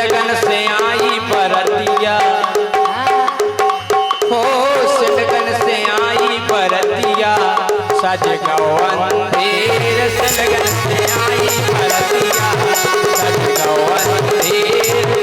लगन से आई बरतिया हो लगन से आई बरतिया सज गो अंधेर से लगन से आई बरतिया सज गो अंधेर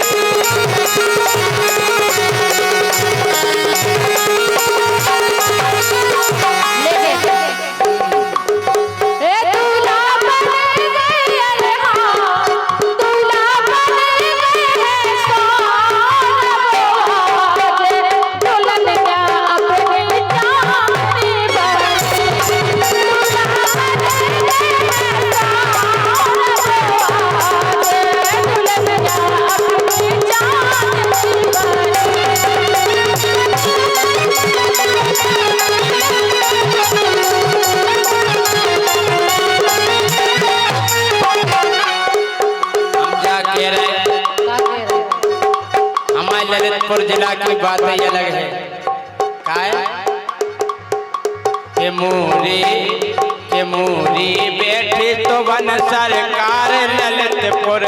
ललितपुर जिला की बात ही अलग है। काय के मूरी बैठी तो बन सरकार ललितपुर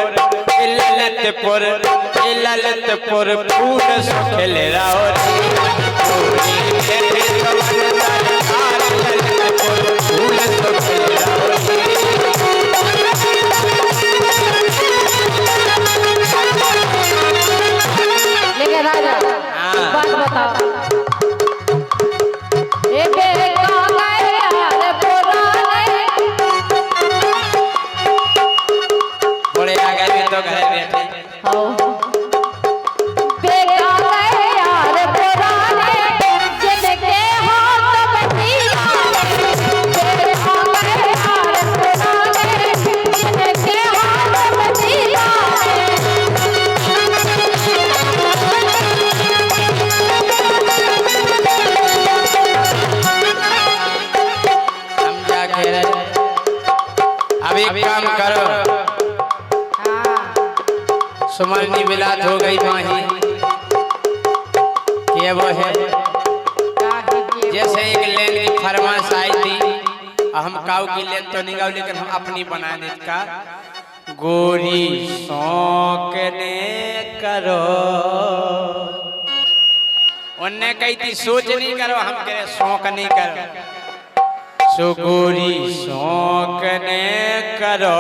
ललितपुर फूल सुखल रावरी बैठी तो बन सरकार ललितपुर फूल सुखल रावरी। राजा बात बताओ बड़े आ गए भी तो घर बैठे काम करो सुमरनी बिलात हो गई माही कि वो है जैसे एक लेन की फरमाइश आई थी हम काऊ की लेन तो नहीं गाओ लेकिन हम अपनी बना दे का गोरी शौक ने करो उनने कही थी सोच नहीं करो हम कह शौक नहीं करो सुगोरी शौक ने करो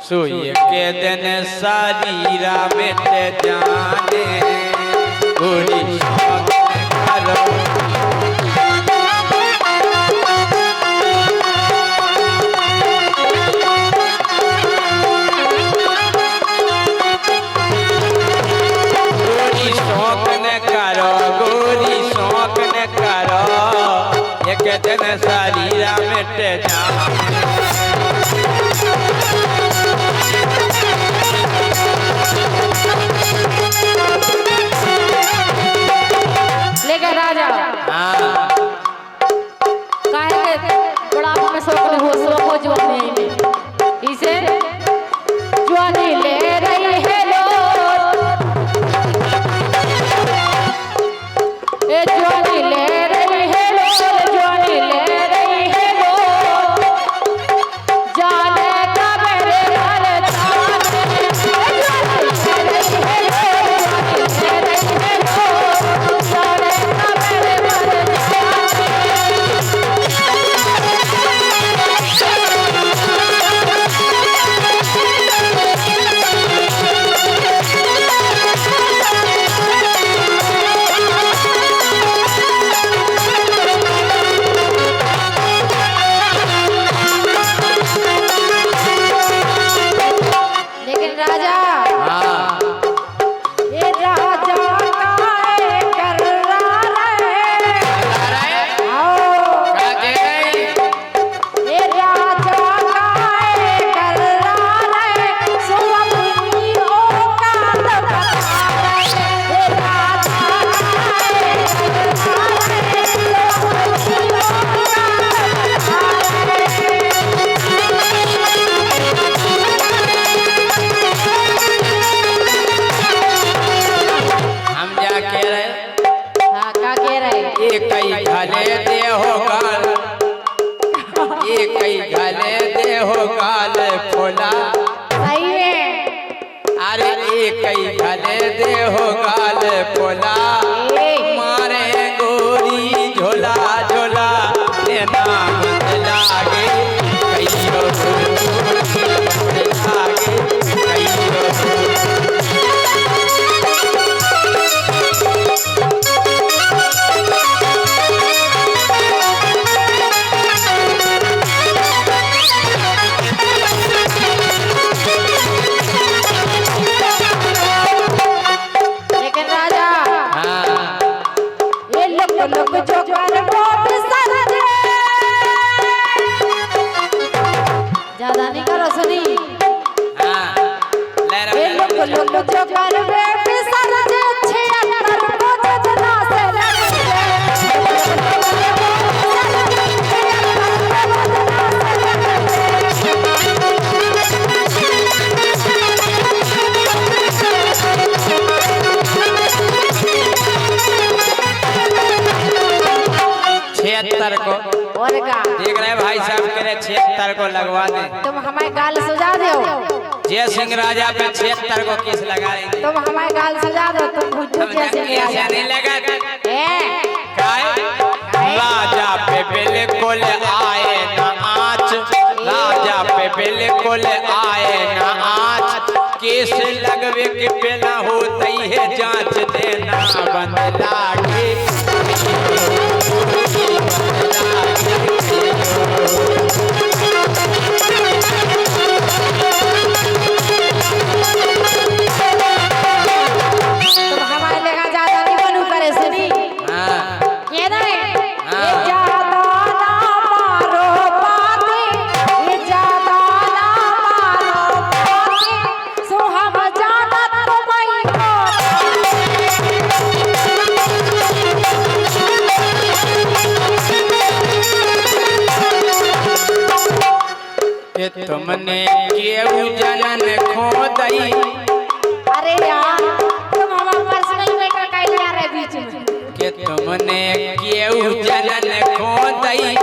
सोए के दिन सारीरा मिट जाने गोरी शौक ने करो गोरी शौक ने करो गोरी शौक ने करो एक दिन सारीरा मिट जाने लेकिन राजा काहे के बड़ा में शौक हो जवानी में इसे जवानी ले रही है ए जवानी ले रही है जवानी ले रही है जाने का मेरे घर कई भले दे हो गाल पोला मारे गोरी झोला झोला लेना मत लागे कईयो लागे कईयो ज्यादा नहीं करो सुनी छिहत्तर को और का देख रहे भाई साहब कह रहे 76 को लगवा दे। तुम हमारे गाल सजा दो। जय सिंह राजा पे 76 को किस लगा रहे तुम हमारे गाल सजा दो। तुम भुज्जू जैसे नहीं लगा राजा पे बिल्कुल आए ना आँच राजा पे बिल्कुल आए ना आँच केस लगवे के पहला होता ही है जांच देना बंद लागे तुमने केहू जनन खो दई। अरे यार तुम हमारे पर्स नहीं बेटा कहीं आ रहे बीच में के तुमने केहू जनन खो दई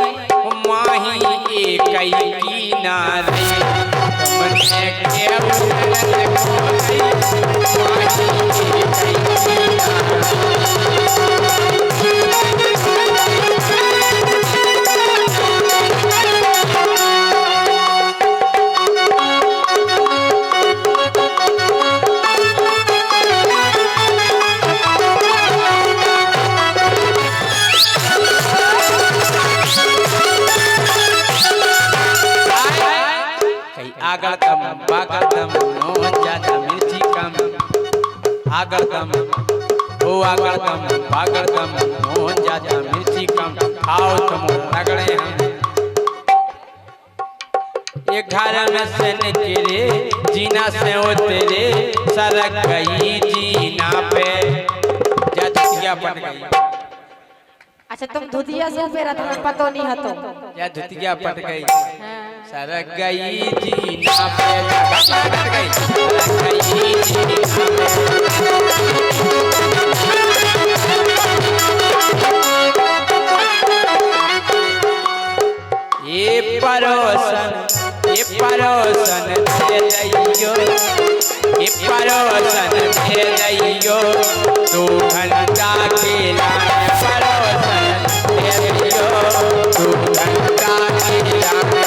माही एकई की ना दई तुमने केहू जनन खो दई माही एकई की ना आगर दम बागर दम नोन ज्यादा मिर्ची कम आगर दम ओ आगर दम बागर दम नोन ज्यादा मिर्ची कम आओ तुम रगड़े हम 11 में से निकले जीना से ओ तेरे सरक गई जीना पे जा पट गई। अच्छा तुम धुतिया से फेरा तुम्हें पतो नहीं हतो या धुतिया पट गई सरक गई जीना पे सरक गई जीना पे ये परोसन दे दइयो ये परोसन दे दइयो 2 घंटा के लाने परोसन दे दइयो 2 घंटा के लाने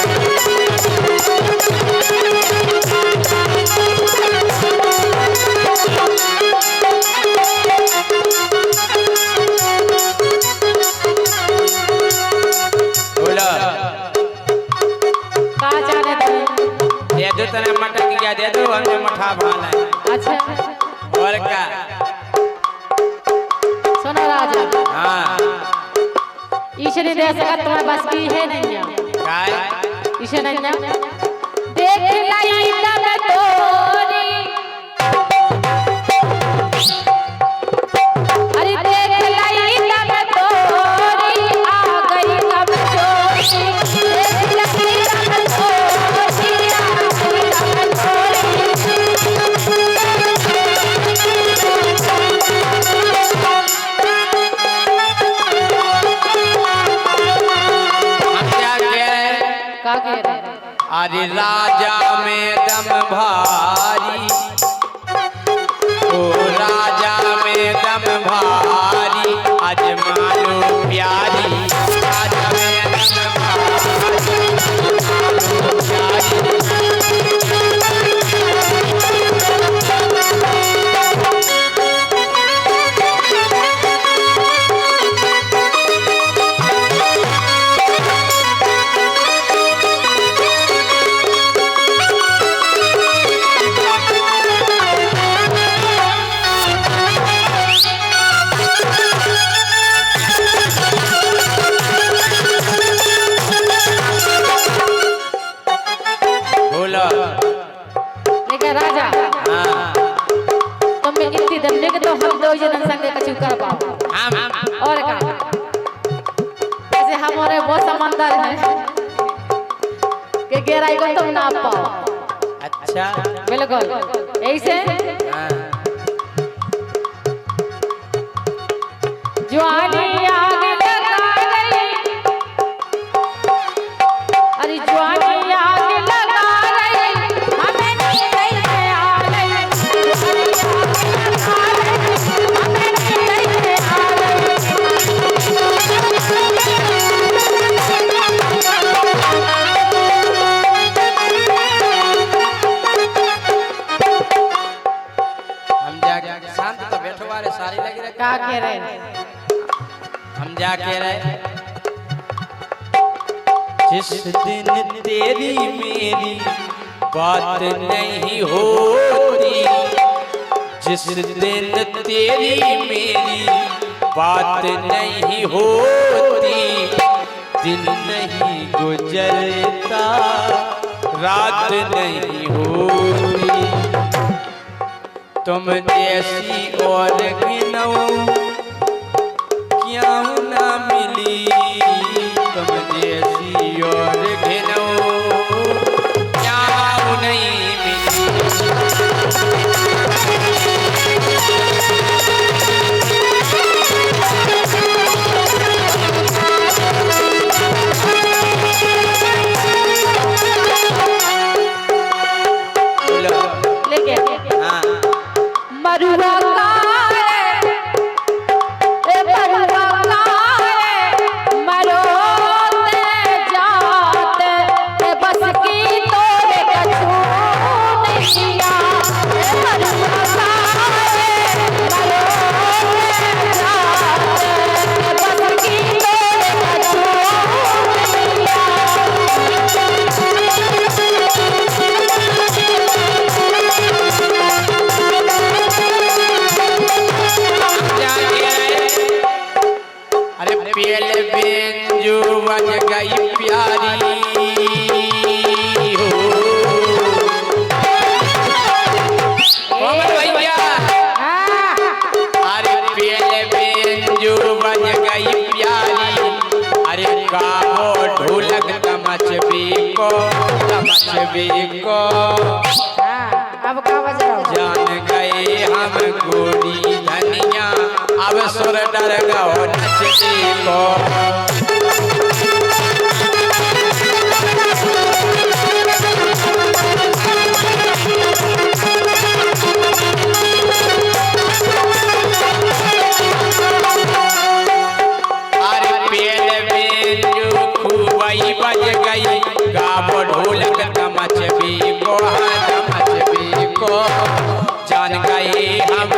दे दो तना मटक गया दे दो हमने मठा भाला है। अच्छा और का सुनो राजा हाँ ईश्वरी दे सका तुम्हारे बस की है नहीं काय ईश्वर नहीं देख लाई तब तोरी अरे देख लाई तब तोरी आ गई कब चोरी देख लाई तब तोरी आ गई कब अरे राजा में दम भारी हाँ तुम इतनी दंडे के तो हम दो जन संग कछु कर पाओ हम और का जैसे हमारे वो समंदर है के गहराई को तुम नाप पाओ। अच्छा बिल्कुल ऐसे हाँ जवानी आग लगा रही, अरे जवानी आग लगा रही, हमें नींद नहीं आ रही, जवानी आग लगा रही, हमें नींद नहीं आ हम जाके शांत तो बैठो वाले सारी लग रहे क्या कह रहे हैं? हम जा कह रहे जिस दिन तेरी मेरी बात नहीं होती, जिस दिन तेरी मेरी बात नहीं होती, दिन नहीं गुजरता रात नहीं होती, तुम जैसी और गिनऊं क्यों ना मिली, तुम जैसी और गिनऊं क्यों नहीं मिली। बोलो लेके हाँ मरुआ को अब का बज रहा है? जान गए हम गोरी धनिया, अब सुर डर गो नचने को। अरे पेल में जो खूबई बज गई, गावो ढोलक तमचबी को, तमचबी को। जान गए हम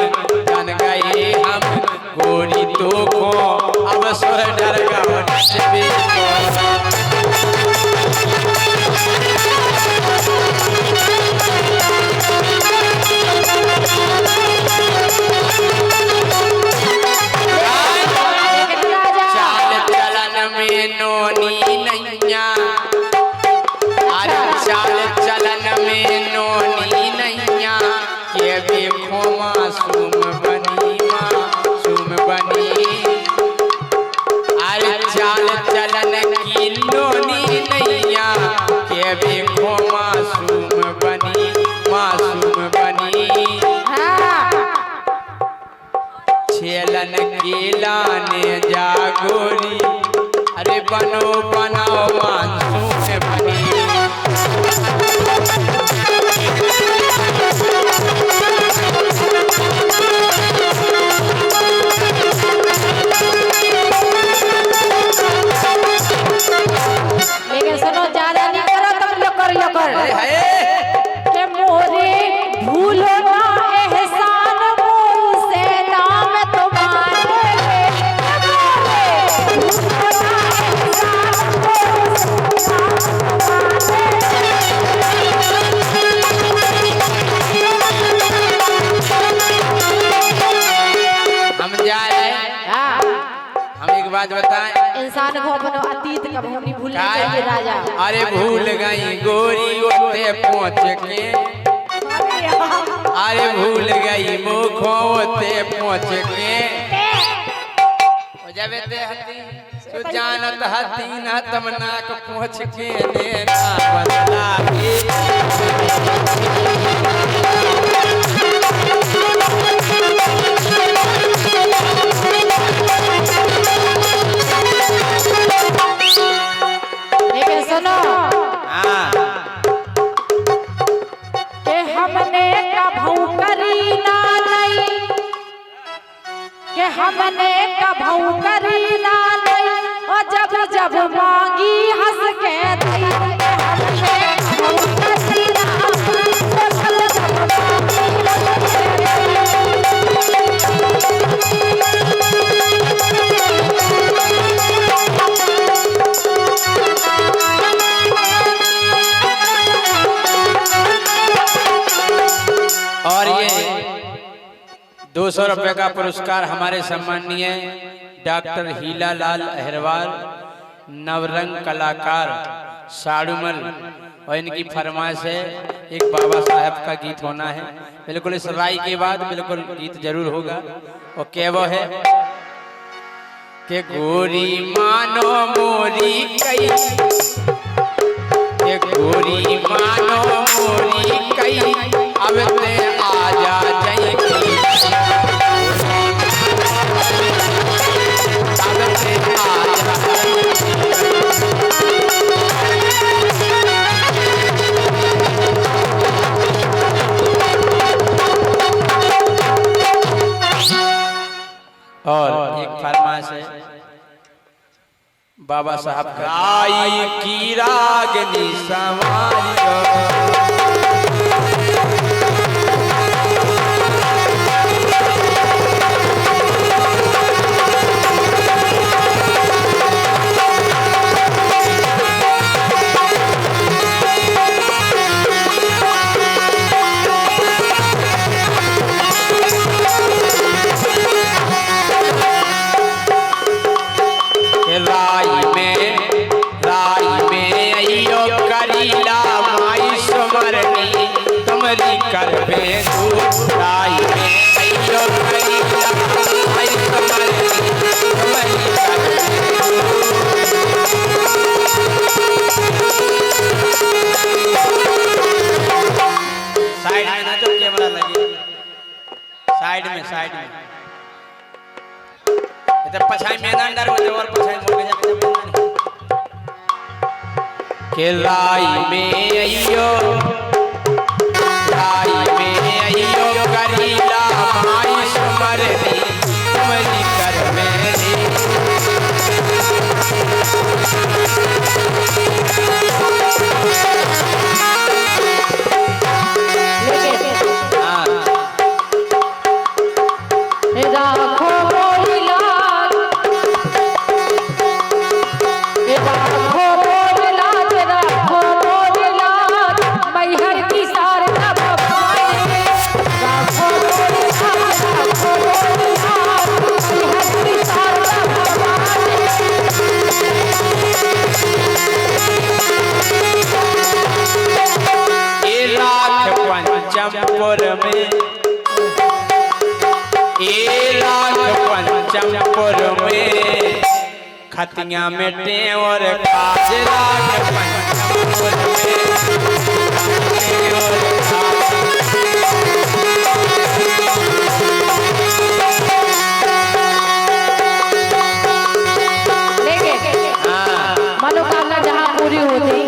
गोरी तो को, अब सुर डर गो नचबी को। चाल चलन में नोनी नैया, अरे चाल चलन में नोनी नैया, के देखो मासूम बनी, मासूम बनी। अरे चाल चलन की नोनी नैया, के देखो मासूम बनी, मासूम बनी। छेलन के लाने जा गोरी, अरे बनो बनाओ मासूम बनी। लेकिन सुनो, ज्यादा नहीं करो, तुम लोग कर लो कर के मोरे भूलो ना एहसान मुझसे नाम तुम्हारे, भूलो ना एहसान मुझसे हम जा रहे हैं। हाँ, हम एक बात बताएं, इंसान को अपने अतीत का भूमि भूलनी चाहिए राजा। अरे भूल गई गोरी ओते पहुँच के, अरे भूल गई मुखोते पहुँच के जब ते हती तू जानत हती न तमना को पहुँच के लेना बदला लेकिन सुनो हाँ कि हमने कभू करी ना नहीं, कि हमने कभू करी ना नहीं, और जब जब मांगी हंस के दी, कि हमने कभू करी ना नहीं, और जब जब मांगी हंस के और ये 200 रुपए का पुरस्कार हमारे सम्मानीय डॉक्टर हीला लाल अहरवाल नवरंग कलाकार साड़ूमल और इनकी फरमाइश है एक बाबा साहब का गीत होना है। बिल्कुल इस राय के बाद बिल्कुल गीत जरूर होगा और क्या वो है कि गोरी मानो मोरी कई, के गोरी मानो मोरी कई अब ते आजा जाई अब ते आजा और एक फरमाइश है बाबा साहब का आई की रागनी सवारियो कर बे राई में अयो करीला आई समरनी तुम्हारी कर साइड में ना तो कैमरा लगे साइड में इधर पछाई में ना अंदर में और पछाई मोड़ के जाके के लाई में अयो करीला माई समरनी तुम्हारी कर मेरी राखो मोरी लाज, राखो मोरी लाज, राखो मोरी लाज, मैहर की शारदा भवानी, राखो मोरी लाज, राखो मोरी लाज, मैहर की शारदा भवानी। ये लाख पंचमपुर में पंचमपुर में खतिया में टेवर काज लाख पंचमपुर में टेवर मनोकामना जहाँ पूरी होती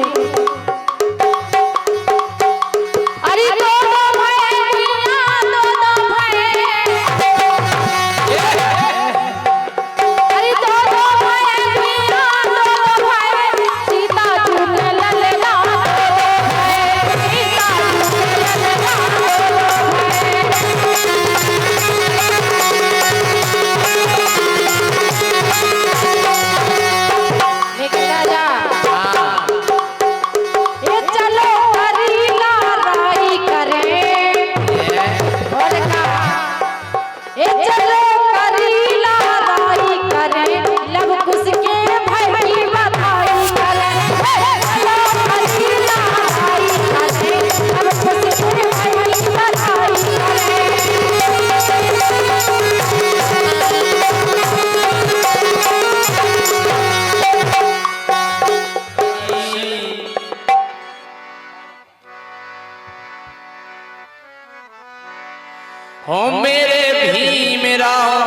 हो मेरे भीमराव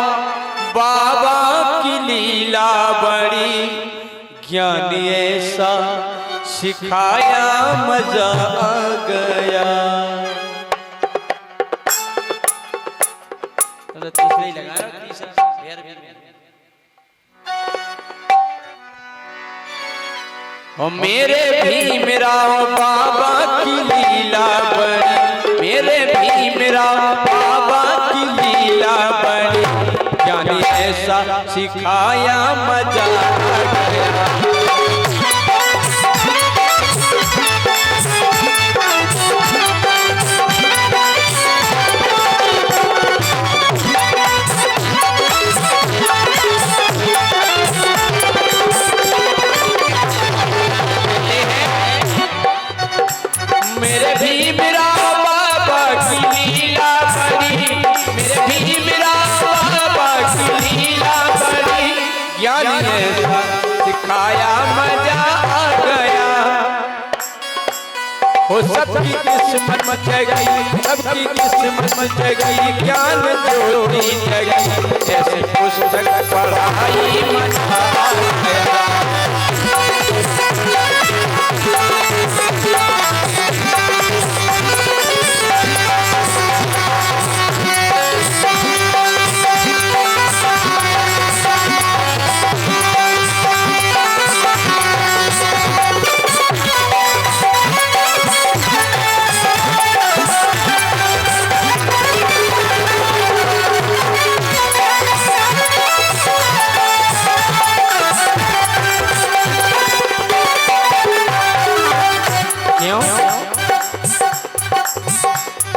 बाबा की लीला बड़ी, ज्ञान ऐसा सिखाया मजा आ गया। तीसरा ही लगा हो मेरे भीमराव बाबा की लीला बड़ी, मेरे भीमराव बाबा की लीला बड़ी, ज्ञान ऐसा सिखाया मजा आ गया। मेरे भीमराव बाबा की लीला बड़ी, मेरे भीमराव बाबा की लीला बड़ी, ज्ञान ऐसा सिखाया मजा आ गया। हो सबकी किस्मत जगी, सबकी किस्मत जगी, ज्ञान ज्योति जगी, जैसे पुस्तक पढ़ाई मजा आ गया।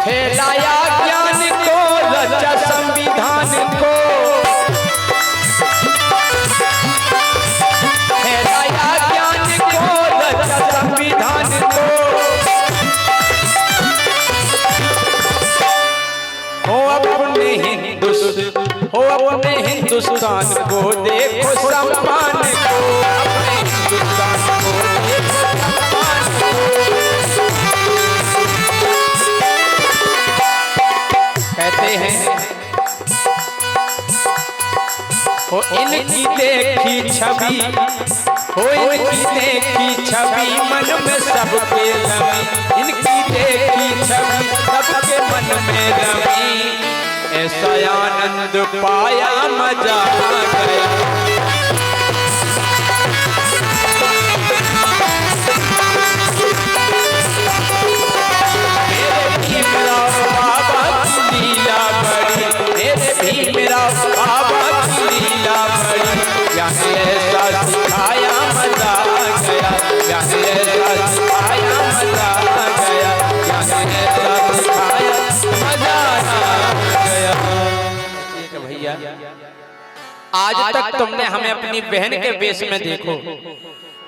फैलाया ज्ञान को, रचा संविधान को, फैलाया ज्ञान को, रचा संविधान को। हो अपने हिंदुस्तान को देखो सम्मान को, अपने हिंदुस्तान को देखो सम्मान को। कहते हैं हो इनकी देखी छवि, हो इनकी देखी छवि मन में सबके रमी, इनकी देखी छवि सबके मन में रमी, ऐसा आनंद पाया मजा आ गया। भीमराव बाबा की लीला बड़ी, ज्ञान ऐसा सिखाया मजा आ गया, ज्ञान ऐसा सिखाया मजा आ गया, ज्ञान ऐसा सिखाया मजा आ गया। भैया आज तक तुमने हमें अपनी बहन के वेश में देखो,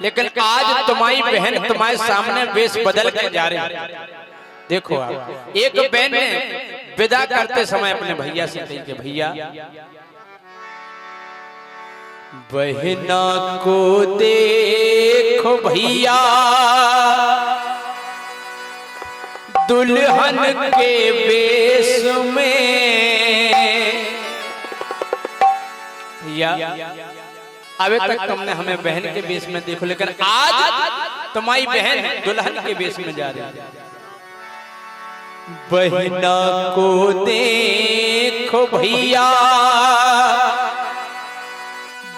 लेकिन आज तुम्हारी बहन तुम्हारे सामने वेश बदल के जा रही। देखो आप, एक बहन ने विदा करते समय अपने भैया से कही कि भैया बहना को देखो भैया, दुल्हन के वेश में। या अभी तक तुमने हमें बहन के वेश में देखो, लेकिन आज तुम्हारी बहन दुल्हन के वेश में जा रही है। बहना को देखो भैया,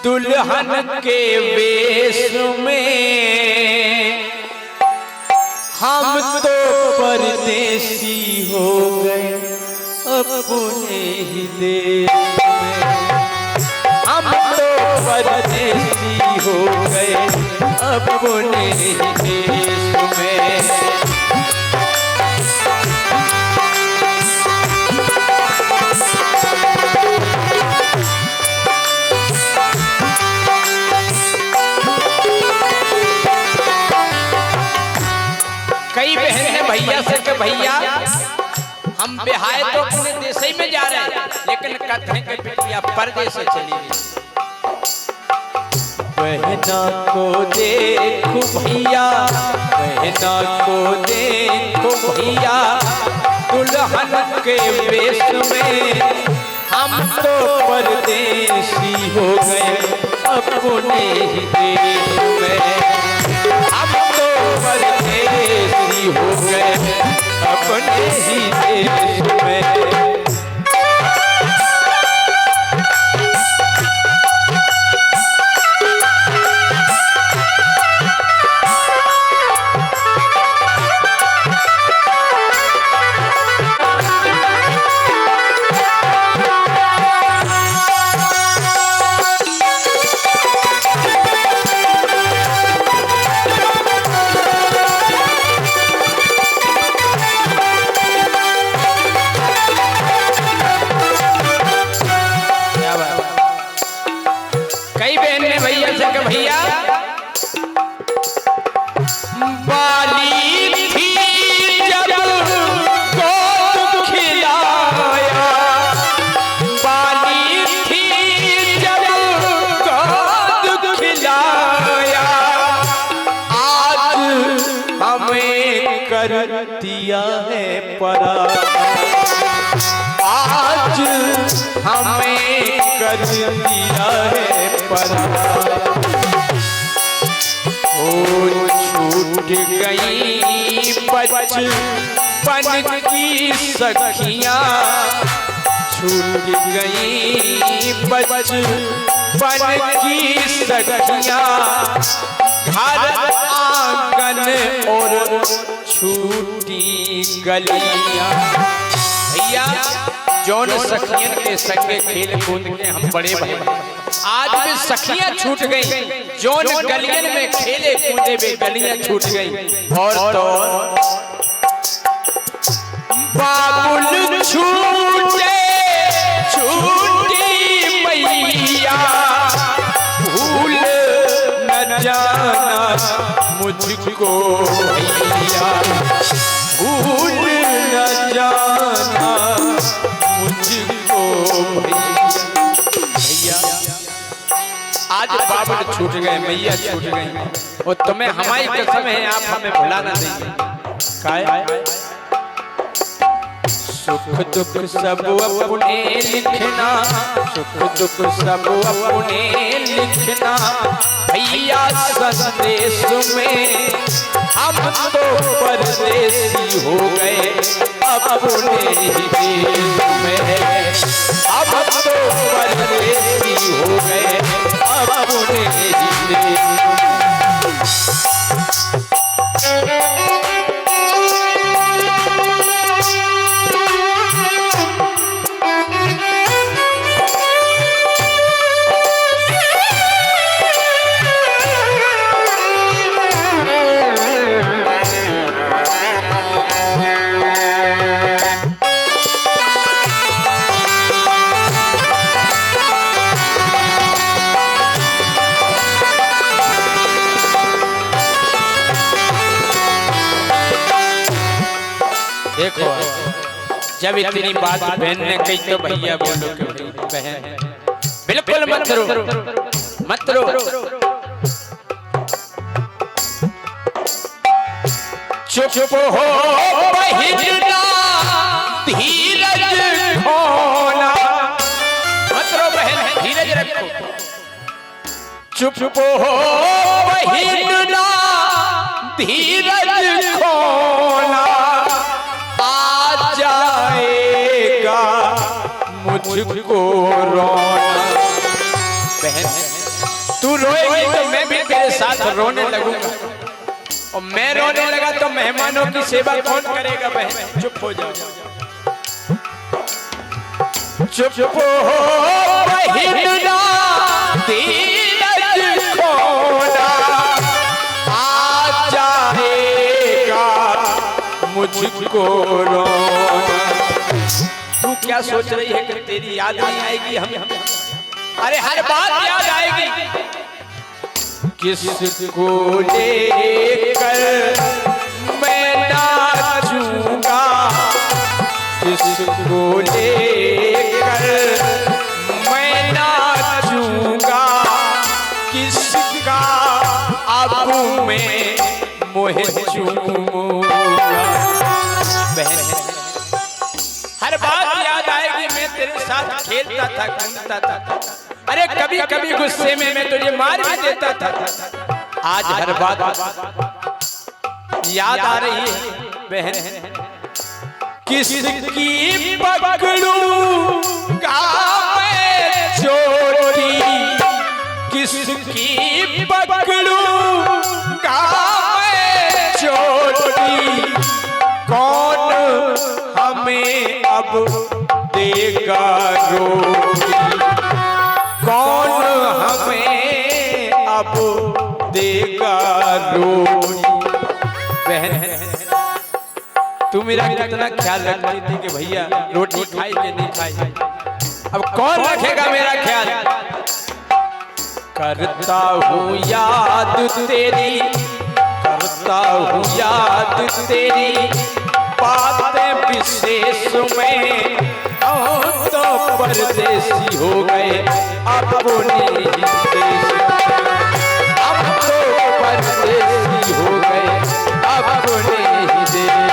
दुल्हन के वेश में, हम तो परदेसी हो गए अपने ही देश में, हम तो परदेसी हो गए अपने ही देश में। कई बहन ने भैया से कि भैया हम बिहार तो अपने देश ही में जा रहे हैं, लेकिन कहते हैं कि बिटिया परदेश से चली गई। बहना को देखो भैया, बहना को देखो भैया, दुल्हन के वेश में हम तो परदेसी हो गए अपने ही देश में। हम तो परदेसी हो गए अपने ही देश में। कई बहन ने भैया से कहा भैया बाली थी जब गोद खिलाया, बाली थी जब गोद खिलाया, आज हमें कर दिया है पराया, आज हमें कर दिया है पराया। ओ छूट गई बचपन की सखियां, छूट गई बचपन की सखियां, घर आंगन और छूटी गलियां। भैया जौन सखियन के संगे खेल कूद के हम बड़े भाई, आज भी सखियां छूट गई, जौन गलियन में खेले कूदे वे गलियां छूट गई। और तो बाबुल छूटे छूटी मैया, भूल न जाना मुझको भैया, भूल न जाना मुझको भैया। आज बाबुल छूट गए, मैया छूट गई, और तुम्हें हमारी कसम है आप हमें भुला ना देंगे। काय सुख दुख सब अपने लिखना, सुख दुख सब अपने लिखना, भैया संदेश में हम तो परदेसी हो गए अपने ही देश में। अब तो परदेसी हो गए अपने ही देश में। देखो जब इतनी बात बहन ने कही तो भैया बोलो कि बहन बिल्कुल मत रो, मत रो। चुप हो बहिना धीरज खोना, मत रो बहन धीरज रखो। चुप हो बहिना धीरज खोना, जाएगा मुझको रोना। बहन तू रोएगी तो मैं भी तेरे साथ रोने लगूंगा, और मैं रोने लगा तो मेहमानों की सेवा कौन करेगा। बहन चुप हो जाओ, चुप हो बहिना धीरज खोना, आ जाएगा मुझको रोना। तू क्या सोच रही है कि तेरी याद नहीं आएगी हम? अरे हर बात याद आएगी। किसको लेकर मैं नाचूंगा, किसको लेकर मैं नाचूंगा, किसका अब मैं मोह चूमूंगा। बहन तेरे साथ खेलता था, घूमता था। अरे कभी कभी गुस्से में मैं तुझे मार भी देता था। आज हर बात याद आ रही है बहन। किसकी पकड़ूं गाँव में चोरी, किसकी पकड़ूं गाँव में चोरी, कौन हमें अब देगा रोटी, कौन हमें अब देगा रोटी। बहन तू मेरा कितना ख्याल रखती थी कि भैया रोटी खाई कि नहीं खाई, अब कौन रखेगा मेरा ख्याल। करता हूँ याद तेरी, करता हूँ याद तेरी, बातें विशेष में तो परदेसी हो गए अपने ही देश, अब तो परदेसी हो गए अपने ही देश।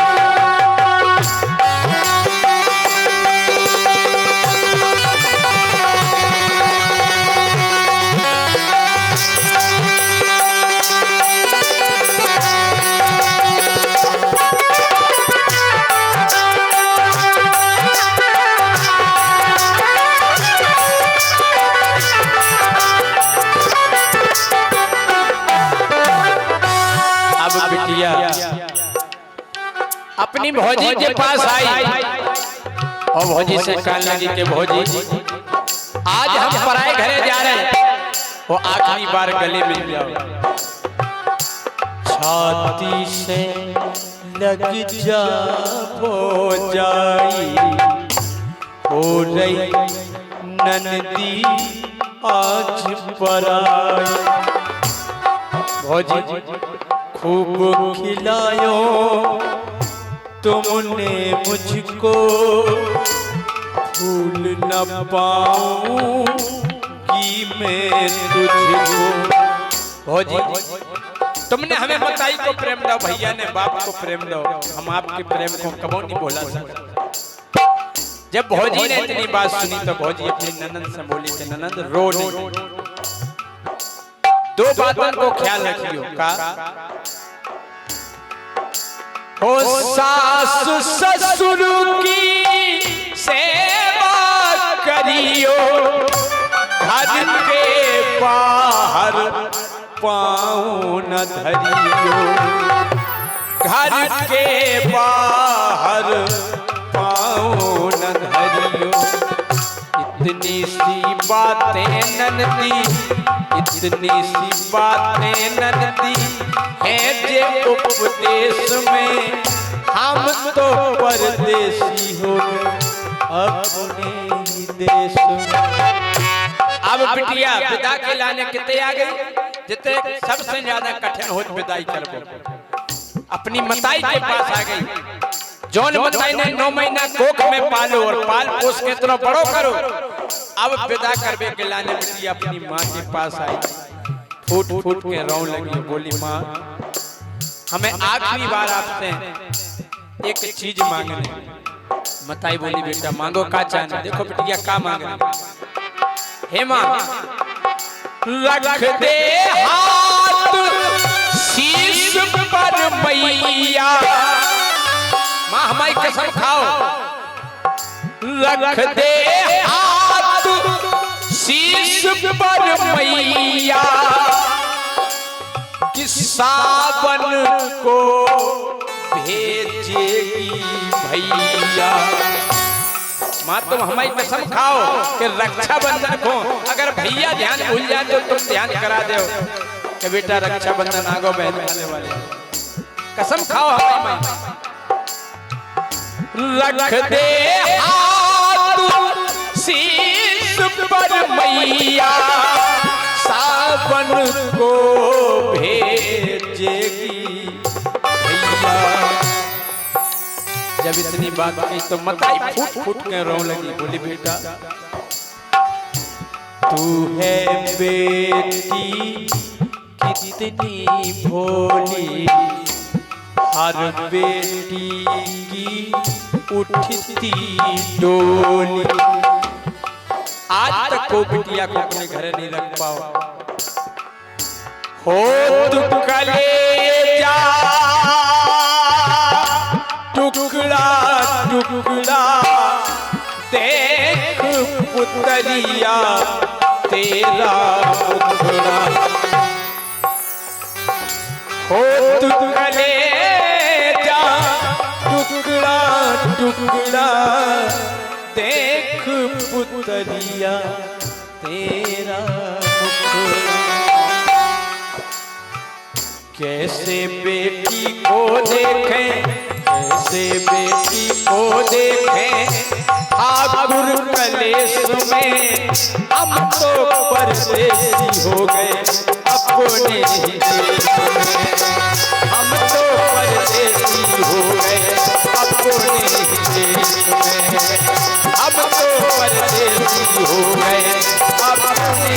अपनी भौजी के पास आई और भौजी से कहने लगी कि भौजी आज हम पराए घरे जा रहे हैं, वो आखिरी बार गले मिल जाओ। छाती से लग जा भौजाई, हो रही ननदी आज पराई। भौजी खूब खिलायो तुमने मुझको, भूल न पाऊं कि मैं तुझको। भौजी तुमने हमें बताई को प्रेम दो, भैया ने बाप को प्रेम दो, हम आपके प्रेम को कबो नहीं भुला सकते। जब भौजी ने इतनी बात सुनी तो भौजी अपनी ननद से बोली कि ननद रो नहीं, दो बातों को ख्याल रखियो। का हो सास ससुर की सेवा करियो, घर के बाहर पाँव न धरियो, घर के बाहर पाँव न धरियो। इतनी सी बातें ननदी, इतनी सी बातें ननदी है जे उपदेश में, हम तो परदेसी हो अपने ही देश में। अब बिटिया विदा के लाने कितने आ गई, जितने सबसे ज्यादा कठिन हो विदाई करबो। अपनी मताई के पास आ गई, जौन मताई ने 9 महीना कोख में पालो और पाल पोस के इतना बड़ो करो। अब विदा करबे के लाने बिटिया अपनी माँ के पास आई, फूट फूट के रोने लगी, बोली माँ हमें आखिरी बार आपसे एक चीज मांगनी। मताई बोली बेटा मांगो का चाहना। देखो बिटिया का मांगनी। हे माँ रख दे हाथ शीश पर मैया, माँ हमारी कसम खाओ, रख दे हाथ शीश पर मैया, कि सावन को भेजेगी भैया। माँ तुम हमारी कसम खाओ कि रक्षाबंधन को अगर भैया ध्यान भूल जाए तो तुम ध्यान करा दो कि बेटा रक्षाबंधन आगो बहन आने वाले। कसम खाओ हमारी माँ। रख दे हाथ शीश पर मैया, सावन को भेजेगी भैया। जब इतनी बात की तो मताई फूट फूट के रो लगी, बोली बेटा तू है बेटी कितनी भोली, हर बेटी की उठती डोली। आज तक को बिटिया को अपने घर नहीं रख पाओ। हो तू कलेजा टुकड़ा टुकड़ा देख पुतरिया तेरा मुखड़ा। हो तू कलेजा टुकड़ा टुकड़ा देख पुतरिया तेरा मुखड़ा। कैसे बेटी को देखें कैसे बेटी को देखें ठाकुर कलेश में हम तो परदेसी हो गए अपने ही देश में। हम तो परदेसी हो गए अपने ही देश में। हम तो परदेसी हो गए अपने